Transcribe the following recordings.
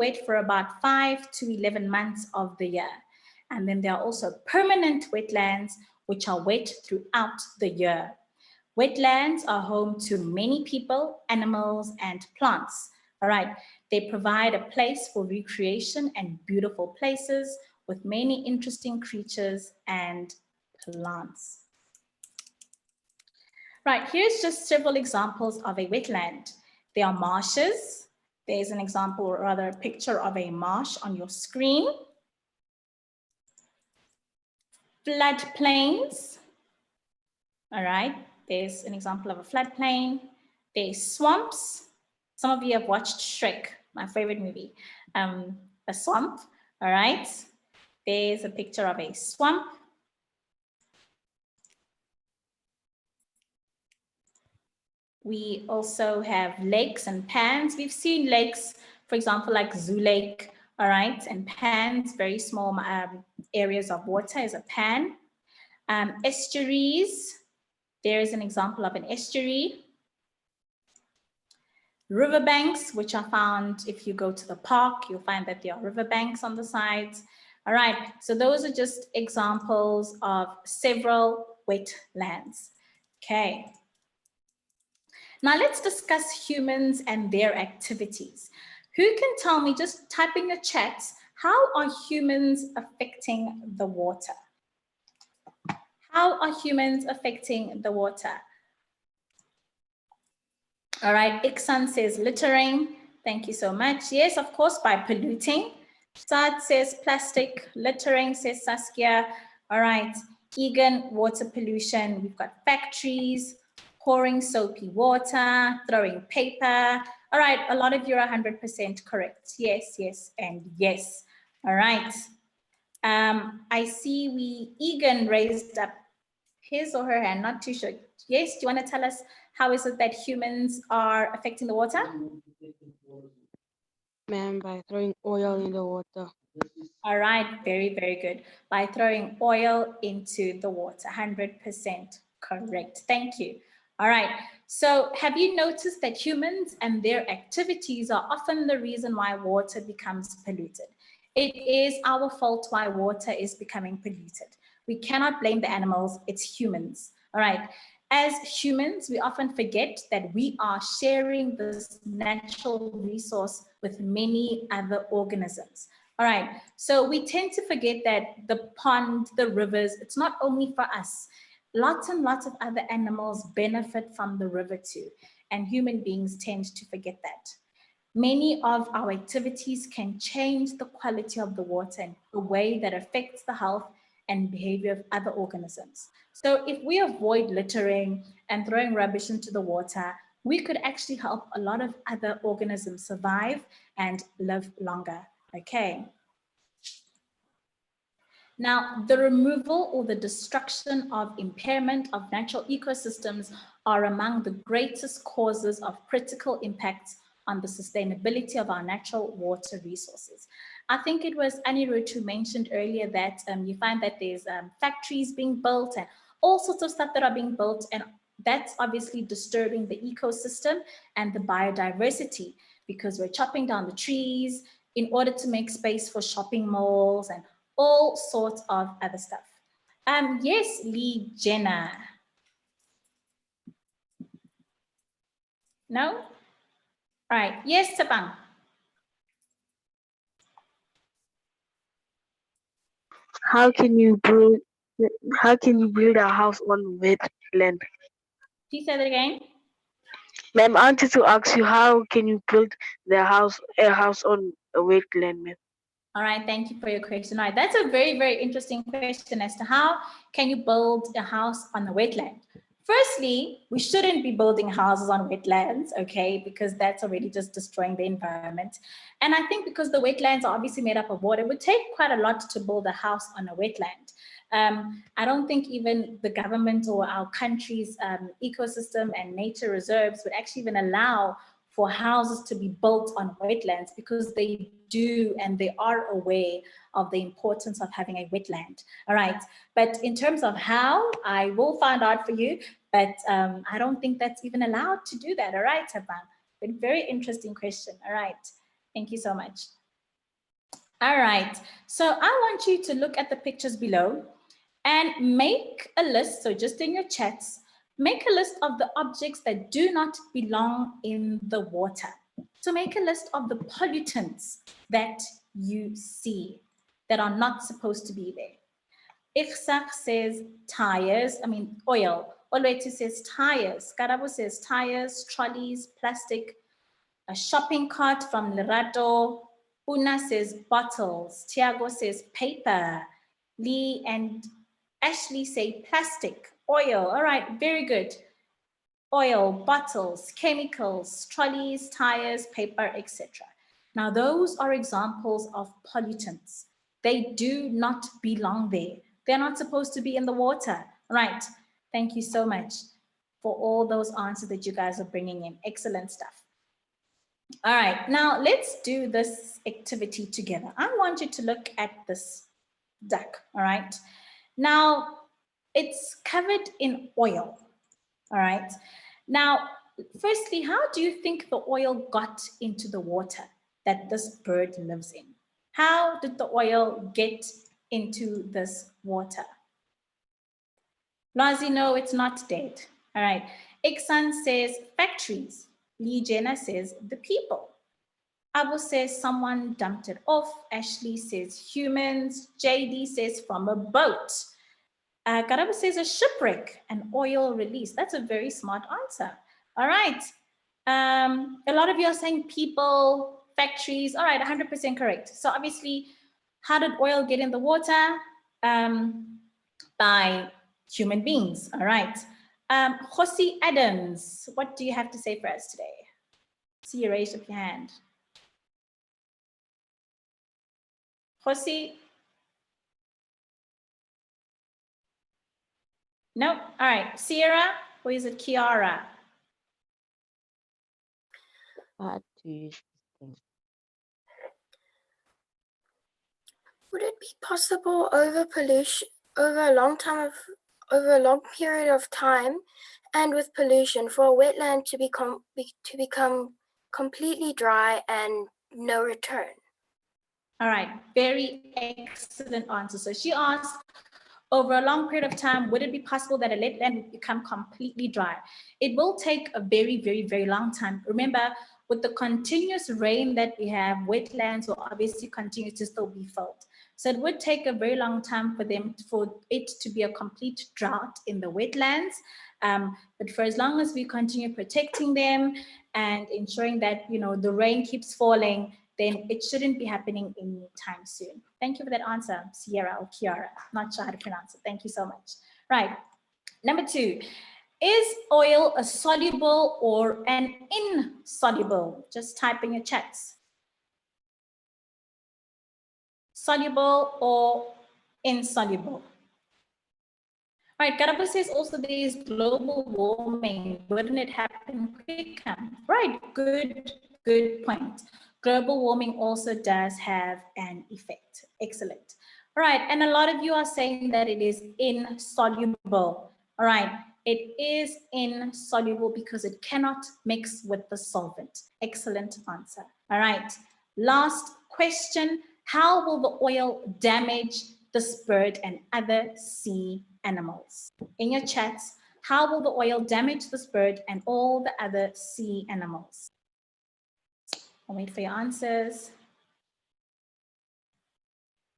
wet for about 5 to 11 months of the year. And then there are also permanent wetlands, which are wet throughout the year. Wetlands are home to many people, animals, and plants. All right, they provide a place for recreation and beautiful places with many interesting creatures and plants. Right, here's just several examples of a wetland. There are marshes. There's an example, or rather a picture of a marsh on your screen. Floodplains. All right, there's an example of a floodplain. There's swamps. Some of you have watched Shrek, my favorite movie. A swamp, all right. There's a picture of a swamp. We also have lakes and pans. We've seen lakes, for example, like Zoo Lake, all right, and pans, very small areas of water is a pan. Estuaries, there is an example of an estuary. Riverbanks, which are found if you go to the park, you'll find that there are riverbanks on the sides. All right, so those are just examples of several wetlands. Okay. Now let's discuss humans and their activities. Who can tell me, just type in the chat, how are humans affecting the water? How are humans affecting the water? All right, Iksan says littering. Thank you so much. Yes, of course, by polluting. Saad says plastic. Littering, says Saskia. All right, Egan, water pollution. We've got factories, pouring soapy water, throwing paper. All right, a lot of you are 100% correct. Yes, yes, and yes. All right. I see Egan raised up his or her hand, not too sure. Yes, do you want to tell us how is it that humans are affecting the water? Ma'am, by throwing oil in the water. All right, very, very good. By throwing oil into the water, 100% correct. Thank you. All right, so have you noticed that humans and their activities are often the reason why water becomes polluted? It is our fault why water is becoming polluted. We cannot blame the animals, it's humans. All right, as humans, we often forget that we are sharing this natural resource with many other organisms. All right, so we tend to forget that the pond, the rivers, it's not only for us. Lots and lots of other animals benefit from the river too, and human beings tend to forget that. Many of our activities can change the quality of the water in a way that affects the health and behavior of other organisms. So if we avoid littering and throwing rubbish into the water, we could actually help a lot of other organisms survive and live longer. Okay. Now, the removal or the destruction of impairment of natural ecosystems are among the greatest causes of critical impacts on the sustainability of our natural water resources. I think it was Anirudh who mentioned earlier that you find that there's factories being built and all sorts of stuff that are being built, and that's obviously disturbing the ecosystem and the biodiversity because we're chopping down the trees in order to make space for shopping malls and all sorts of other stuff. Yes, Lee Jenna. No? All right. Yes, Tabang. How can you build a house on wetland? Please say that again. Ma'am, I wanted to ask you, how can you build a house on a wetland, ma'am? All right, thank you for your question. All right, that's a very, very interesting question as to how can you build a house on a wetland? Firstly, we shouldn't be building houses on wetlands, okay, because that's already just destroying the environment. And I think because the wetlands are obviously made up of water, it would take quite a lot to build a house on a wetland. I don't think even the government or our country's ecosystem and nature reserves would actually even allow for houses to be built on wetlands because they do and they are aware of the importance of having a wetland. All right, but in terms of how, I will find out for you, but I don't think that's even allowed to do that. All right, Taban, but very interesting question. All right, thank you so much. All right, so I want you to look at the pictures below and make a list. So just in your chats, make a list of the objects that do not belong in the water. So make a list of the pollutants that you see that are not supposed to be there. Ikhsak says tires, oil. Olwetu says tires. Karabo says tires, trolleys, plastic, a shopping cart from Lerato. Una says bottles. Tiago says paper. Lee and Ashley say plastic, oil. All right, very good. Oil, bottles, chemicals, trolleys, tires, paper, etc. Now, those are examples of pollutants. They do not belong there. They're not supposed to be in the water. Right. Thank you so much for all those answers that you guys are bringing in. Excellent stuff. All right, now let's do this activity together. I want you to look at this duck, all right? Now, it's covered in oil, all right? Now, firstly, how do you think the oil got into the water that this bird lives in? How did the oil get into this water? Lazi, no, it's not dead. All right. Iksan says factories. Lee Jenna says the people. Abu says someone dumped it off. Ashley says humans. JD says from a boat. Karabu says a shipwreck, an oil release. That's a very smart answer. All right. A lot of you are saying people, factories. All right, 100% correct. So obviously, how did oil get in the water? By human beings. All right. Josie Adams, what do you have to say for us today? See you raise up your hand. Josie? No? All right. Sierra, or is it Kiara? Would it be possible over a long period of time, and with pollution, for a wetland to become completely dry and no return? All right, very excellent answer. So she asked, over a long period of time, would it be possible that a wetland would become completely dry? It will take a very, very, very long time. Remember, with the continuous rain that we have, wetlands will obviously continue to still be filled. So it would take a very long time for it to be a complete drought in the wetlands. But for as long as we continue protecting them and ensuring that the rain keeps falling, then it shouldn't be happening anytime soon. Thank you for that answer, Sierra or Kiara. Not sure how to pronounce it. Thank you so much. Right. Number 2, is oil a soluble or an insoluble? Just type in your chats. Soluble or insoluble? Right, Karaba says also there is global warming. Wouldn't it happen quicker? Right, good point. Global warming also does have an effect. Excellent. All right, and a lot of you are saying that it is insoluble. All right, it is insoluble because it cannot mix with the solvent. Excellent answer. All right, last question. How will the oil damage this bird and other sea animals? In your chats, how will the oil damage this bird and all the other sea animals? I'll wait for your answers.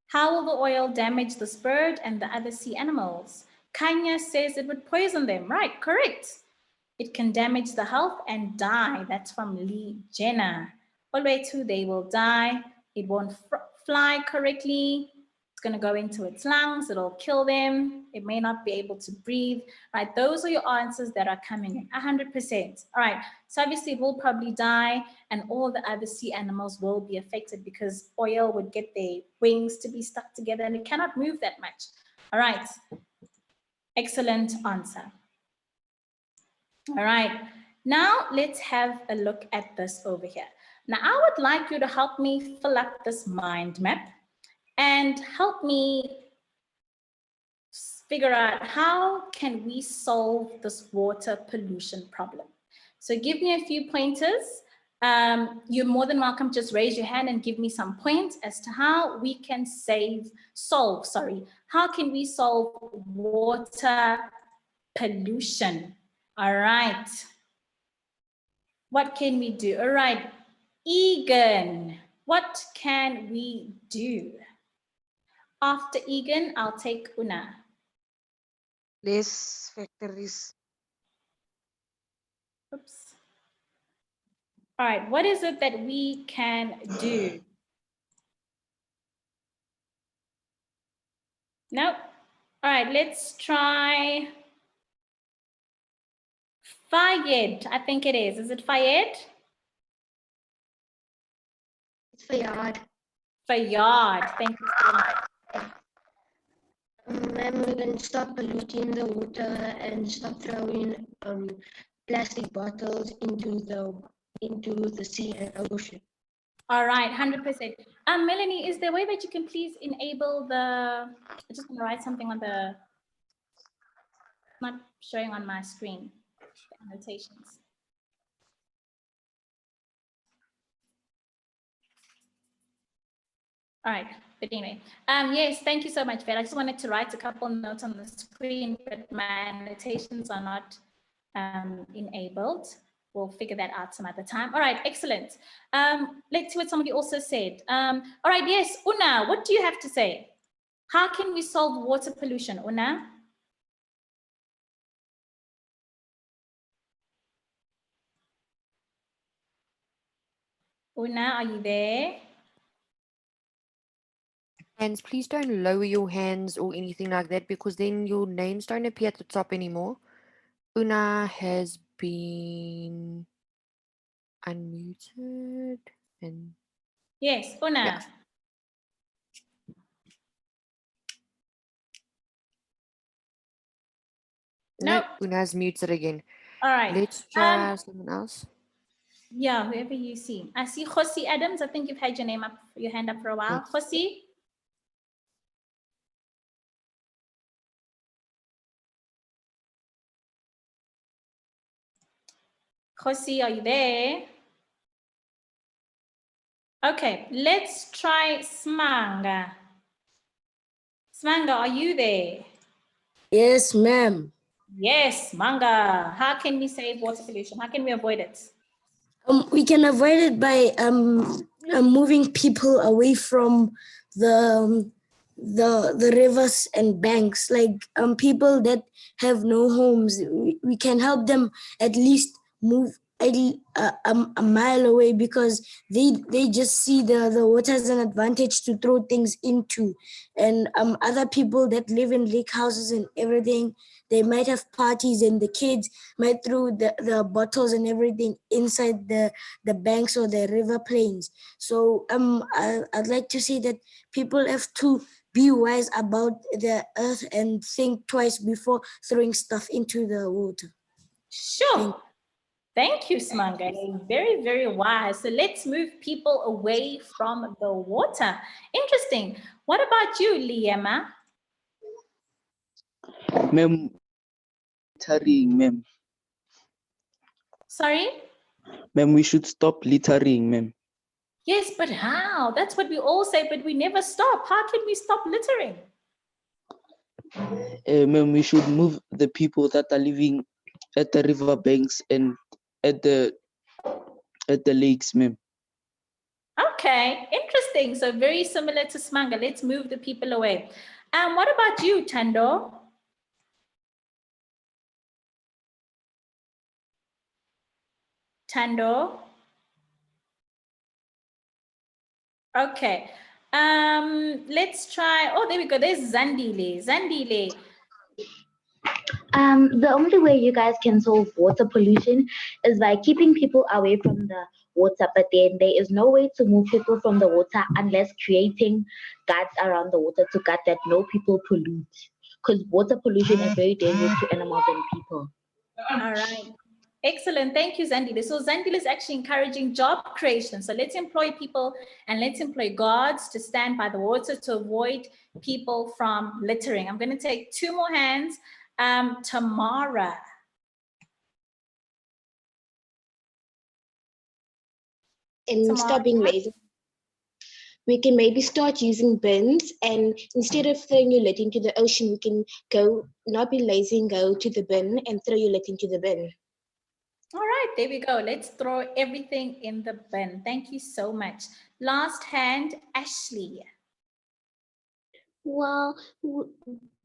How will the oil damage this bird and the other sea animals? Kanya says it would poison them. Right, correct. It can damage the health and die. That's from Lee Jenner. Always too, they will die. It won't fly correctly. It's going to go into its lungs. It'll kill them. It may not be able to breathe. Right, those are your answers that are coming in. 100%. All right, so obviously it will probably die and all the other sea animals will be affected because oil would get their wings to be stuck together and it cannot move that much. All right, excellent answer. All right, now let's have a look at this over here. Now I would like you to help me fill up this mind map and help me figure out how can we solve this water pollution problem. So give me a few pointers you're more than welcome. Just raise your hand and give me some points as to how we can solve, how can we solve water pollution? All right. What can we do? All right, Egan, what can we do? After Egan, I'll take Una. Less factories. Oops. All right, what is it that we can do? Nope. All right, let's try Fayed. I think it is. Is it Fayed? It's for yard. Fayad. Thank you so much. Ma'am, we can stop polluting the water and stop throwing plastic bottles into the sea and ocean. All right, 100%. Melanie, is there a way that you can please enable the, I'm just gonna write something on the, not showing on my screen, the annotations. All right, but anyway, yes, thank you so much, Vel. I just wanted to write a couple notes on the screen, but my annotations are not enabled. We'll figure that out some other time. All right, excellent. Let's see what somebody also said. All right, yes, Una, what do you have to say? How can we solve water pollution, Una? Una, are you there? Hands, please don't lower your hands or anything like that because then your names don't appear at the top anymore. Una has been unmuted and Yes, Una. yeah. Nope. Una's muted again. All right. Let's try someone else. Yeah, whoever you see. I see Josie Adams. I think you've had your hand up for a while. Josie? Josie, are you there? Okay, let's try Smanga. Smanga, are you there? Yes, ma'am. Yes, Manga. How can we save water pollution? How can we avoid it? We can avoid it by moving people away from the rivers and banks. Like people that have no homes, we can help them at least move a mile away because they just see the water as an advantage to throw things into. And other people that live in lake houses and everything, they might have parties and the kids might throw the bottles and everything inside the banks or the river plains. So I'd like to say that people have to be wise about the earth and think twice before throwing stuff into the water. Sure. Thank you, Smanga. Very, very wise. So let's move people away from the water. Interesting. What about you, Liema? Ma'am, littering, ma'am. Sorry? Ma'am, we should stop littering, ma'am. Yes, but how? That's what we all say, but we never stop. How can we stop littering? Ma'am, we should move the people that are living at the river banks and at the lakes, ma'am. Okay, interesting. So very similar to Smanga. Let's move the people away. And what about you, Tando? Tando? Okay. Let's try. Oh, there we go. There's Zandile. Zandile. The only way you guys can solve water pollution is by keeping people away from the water, but then there is no way to move people from the water unless creating guards around the water to guard that no people pollute. Because water pollution is very dangerous to animals and people. All right. Excellent. Thank you, Zandile. So Zandile is actually encouraging job creation. So let's employ people and let's employ guards to stand by the water to avoid people from littering. I'm going to take two more hands. Tamara. and stop being lazy. We can maybe start using bins, and instead of throwing your litter into the ocean, we can go, not be lazy and go to the bin and throw your litter into the bin. All right, there we go. Let's throw everything in the bin. Thank you so much. Last hand, Ashley. Well,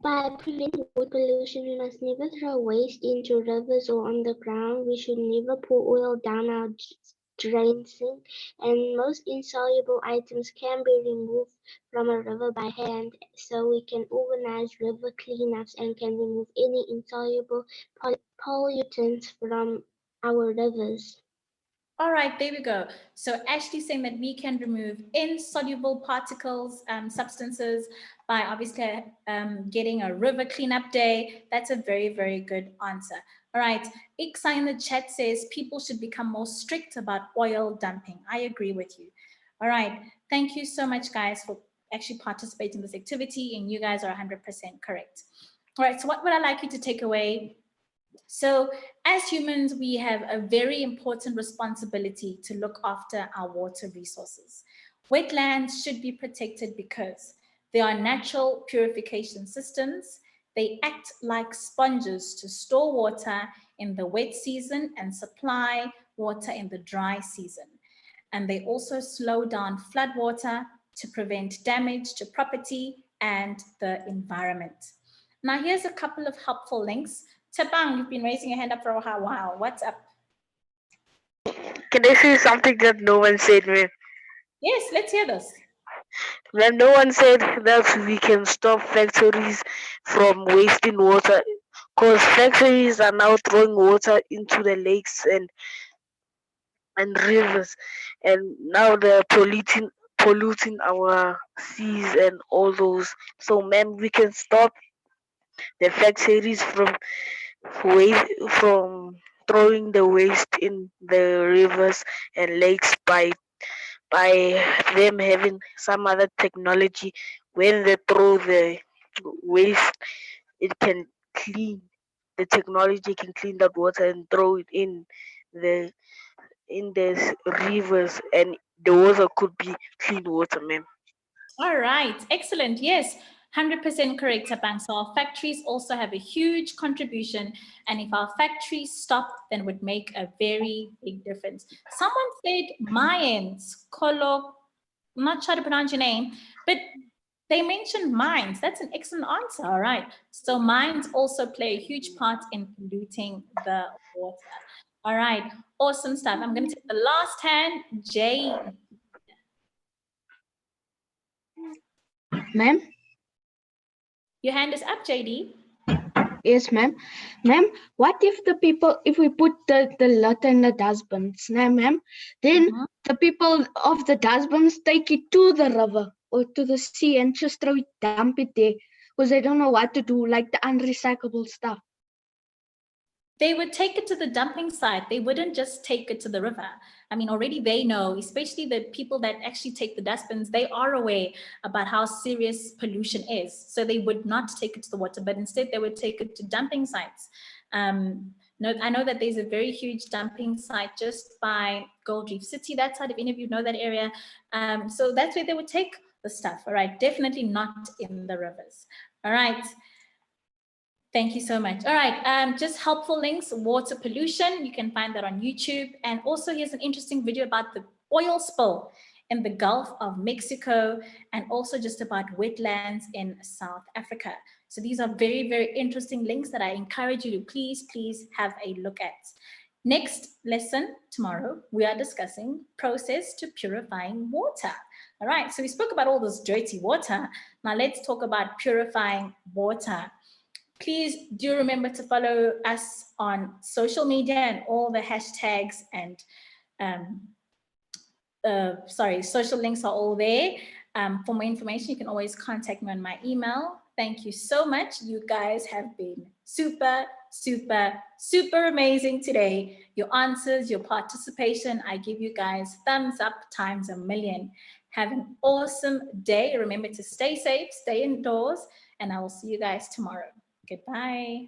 by preventing water pollution, we must never throw waste into rivers or on the ground. We should never pour oil down our drain sink, and most insoluble items can be removed from a river by hand. So we can organize river cleanups and can remove any insoluble pollutants from our rivers. All right, there we go. So Ashley saying that we can remove insoluble particles, substances by obviously getting a river cleanup day. That's a very, very good answer. All right, Iksa in the chat says people should become more strict about oil dumping. I agree with you. All right, thank you so much, guys, for actually participating in this activity, and you guys are 100% correct. All right, so what would I like you to take away? So as humans, we have a very important responsibility to look after our water resources. Wetlands should be protected because they are natural purification systems. They act like sponges to store water in the wet season and supply water in the dry season. And they also slow down floodwater to prevent damage to property and the environment. Now, here's a couple of helpful links. Tabang, you've been raising your hand up for a while. What's up? Can I say something that no one said, ma'am? Yes, let's hear this. Ma'am, no one said that we can stop factories from wasting water, because factories are now throwing water into the lakes and rivers, and now they're polluting our seas and all those. So, ma'am, we can stop the factories from throwing the waste in the rivers and lakes by them having some other technology. When they throw the waste, it can clean. The technology can clean that water and throw it the the rivers, and the water could be clean water, ma'am. All right, excellent. Yes, 100% correct, Tabang. So our factories also have a huge contribution. And if our factories stop, then it would make a very big difference. Someone said Mayans, Kolo, I'm not sure to pronounce your name, but they mentioned mines. That's an excellent answer. All right. So mines also play a huge part in polluting the water. All right. Awesome stuff. I'm going to take the last hand, Jay. Ma'am? Your hand is up, JD. Yes, ma'am. Ma'am, what if we put the litter in the dustbins, ma'am? Then the people of the dustbins take it to the river or to the sea and just dump it there because they don't know what to do, like the unrecyclable stuff. They would take it to the dumping site. They wouldn't just take it to the river. I mean, already they know, especially the people that actually take the dustbins, they are aware about how serious pollution is. So they would not take it to the water, but instead they would take it to dumping sites. No, I know that there's a very huge dumping site just by Gold Reef City, that side, if any of you know that area. So that's where they would take the stuff, all right? Definitely not in the rivers, all right? Thank you so much. All right, just helpful links, water pollution. You can find that on YouTube. And also here's an interesting video about the oil spill in the Gulf of Mexico and also just about wetlands in South Africa. So these are very, very interesting links that I encourage you to please have a look at. Next lesson tomorrow, we are discussing process to purifying water. All right, so we spoke about all this dirty water. Now let's talk about purifying water. Please do remember to follow us on social media and all the hashtags and social links are all there. For more information, you can always contact me on my email. Thank you so much. You guys have been super amazing today. Your answers, your participation, I give you guys thumbs up times a million. Have an awesome day. Remember to stay safe, stay indoors, and I will see you guys tomorrow. Goodbye.